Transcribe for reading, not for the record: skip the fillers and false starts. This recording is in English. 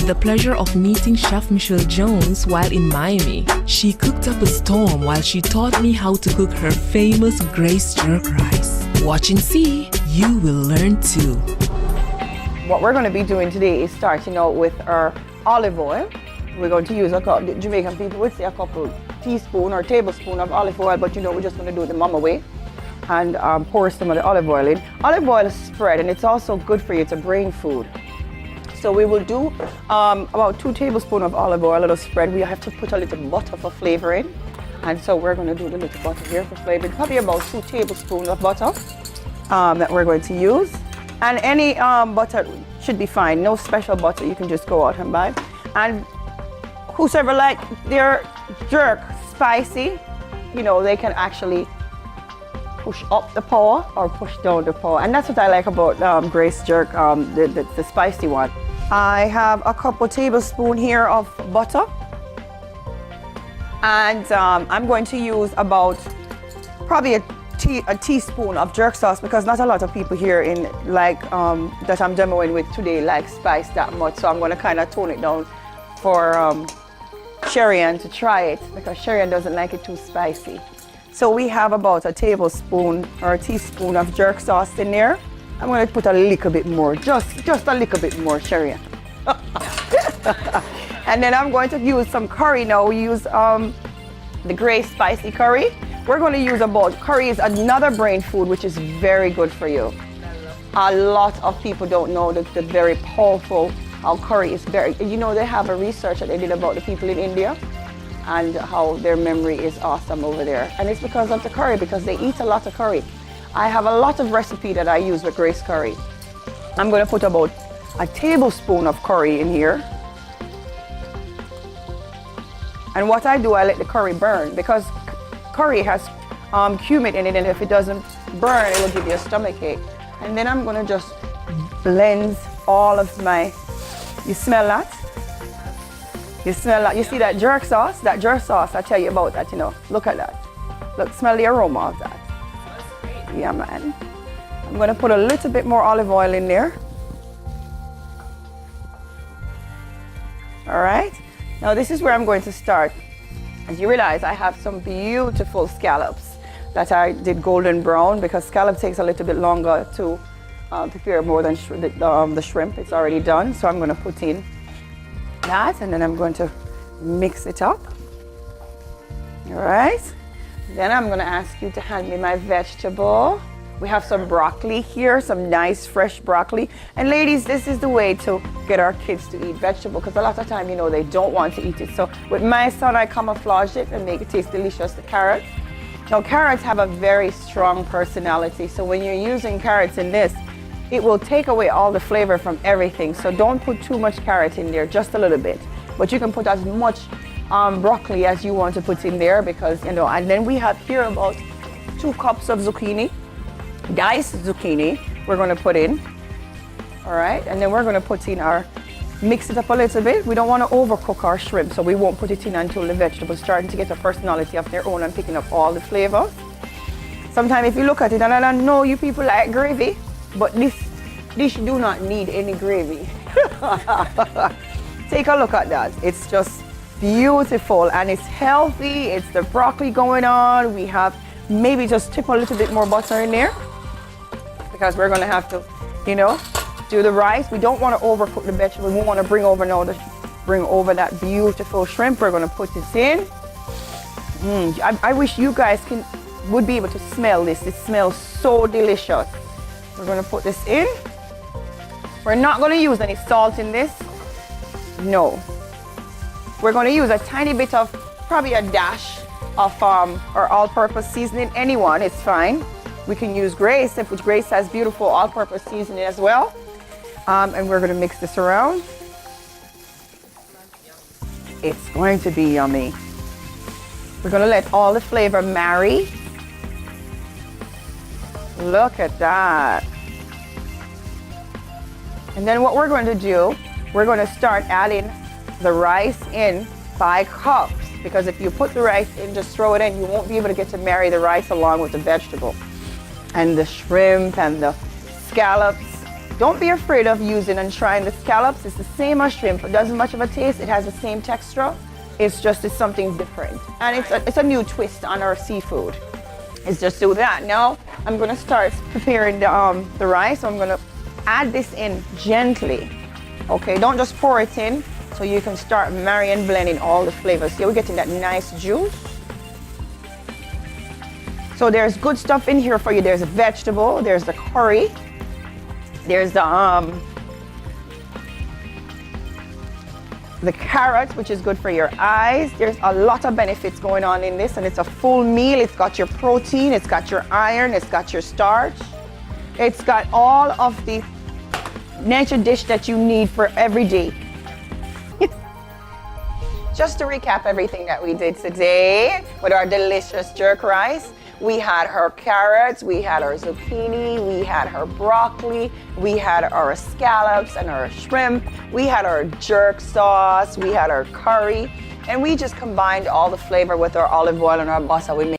the pleasure of meeting Chef Michelle Jones while in Miami. She cooked up a storm while she taught me how to cook her famous Grace jerk rice. Watch and see, you will learn too. What we're going to be doing today is starting out with our olive oil. We're going to use Jamaican people would say a couple teaspoon or tablespoon of olive oil, but we're just going to do it the mama way and pour some of the olive oil in. Olive oil is spread, and it's also good for you. It's a brain food. So we will do about 2 tablespoons of olive oil, a little spread. We have to put a little butter for flavor in. And so we're going to do the little butter here for flavor. Probably about 2 tablespoons of butter that we're going to use. And any butter should be fine. No special butter. You can just go out and buy. And whosoever like their jerk spicy, they can actually push up the power or push down the power. And that's what I like about Grace jerk, the spicy one. I have a couple tablespoons here of butter. And I'm going to use about probably a teaspoon of jerk sauce, because not a lot of people here in that I'm demoing with today like spice that much. So I'm going to kind of tone it down for Sherrian to try it, because Sherrian doesn't like it too spicy. So we have about a tablespoon or a teaspoon of jerk sauce in there. I'm going to put a little bit more, just a little bit more, Sherrian. And then I'm going to use some curry now. We use the Grace spicy curry. We're going to use curry is another brain food, which is very good for you. A lot of people don't know that the very powerful how curry is very, they have a research that they did about the people in India and how their memory is awesome over there. And it's because of the curry, because they eat a lot of curry. I have a lot of recipe that I use with Grace curry. I'm going to put about a tablespoon of curry in here. And what I do, I let the curry burn, because curry has cumin in it, and if it doesn't burn, it will give you a stomachache. And then I'm going to just blend all of my, you smell that? You smell that? You see that jerk sauce? That jerk sauce, I tell you about that, Look at that. Look, smell the aroma of that. Yeah, man. I'm going to put a little bit more olive oil in there. All right. Now this is where I'm going to start. As you realize, I have some beautiful scallops that I did golden brown, because scallop takes a little bit longer to prepare more than the shrimp. It's already done. So I'm going to put in that, and then I'm going to mix it up. All right. Then I'm going to ask you to hand me my vegetable. We have some broccoli here, some nice fresh broccoli. And ladies, this is the way to get our kids to eat vegetable, because a lot of time, they don't want to eat it. So with my son, I camouflage it and make it taste delicious, the carrots. Now, carrots have a very strong personality. So when you're using carrots in this, it will take away all the flavor from everything. So don't put too much carrot in there, just a little bit. But you can put as much broccoli as you want to put in there, because, and then we have here about 2 cups of zucchini, diced zucchini, we're going to put in. All right, and then we're going to put in mix it up a little bit. We don't want to overcook our shrimp, so we won't put it in until the vegetables starting to get a personality of their own and picking up all the flavor. Sometimes if you look at it, and I don't know you people like gravy, but this dish do not need any gravy. Take a look at that. It's just beautiful, and it's healthy. It's the broccoli going on. We have maybe just tip a little bit more butter in there, because we're going to have to, do the rice. We don't want to overcook the vegetable. We want to bring over that beautiful shrimp. We're going to put this in. I wish you guys would be able to smell this. It smells so delicious. We're going to put this in. We're not going to use any salt in this. No. We're going to use a tiny bit of, probably a dash of our all-purpose seasoning. Anyone, it's fine. We can use Grace, if Grace has beautiful all-purpose seasoning as well. And we're going to mix this around. It's going to be yummy. We're going to let all the flavor marry. Look at that. And then what we're going to do, we're going to start adding the rice in by cups, because if you put the rice in, just throw it in, you won't be able to get to marry the rice along with the vegetable and the shrimp and the scallops. Don't be afraid of using and trying the scallops. It's the same as shrimp. It doesn't much of a taste. It has the same texture. It's something different. And it's a new twist on our seafood. It's just do that. Now I'm gonna start preparing the rice. So I'm gonna add this in gently. Okay, don't just pour it in. So you can start marrying, blending all the flavors. Here we're getting that nice juice. So there's good stuff in here for you. There's a vegetable, there's the curry, there's the carrots, which is good for your eyes. There's a lot of benefits going on in this, and it's a full meal. It's got your protein, it's got your iron, it's got your starch. It's got all of the nature dish that you need for every day. Just to recap everything that we did today with our delicious jerk rice, we had her carrots, we had our zucchini, we had her broccoli, we had our scallops and our shrimp, we had our jerk sauce, we had our curry, and we just combined all the flavor with our olive oil and our butter. We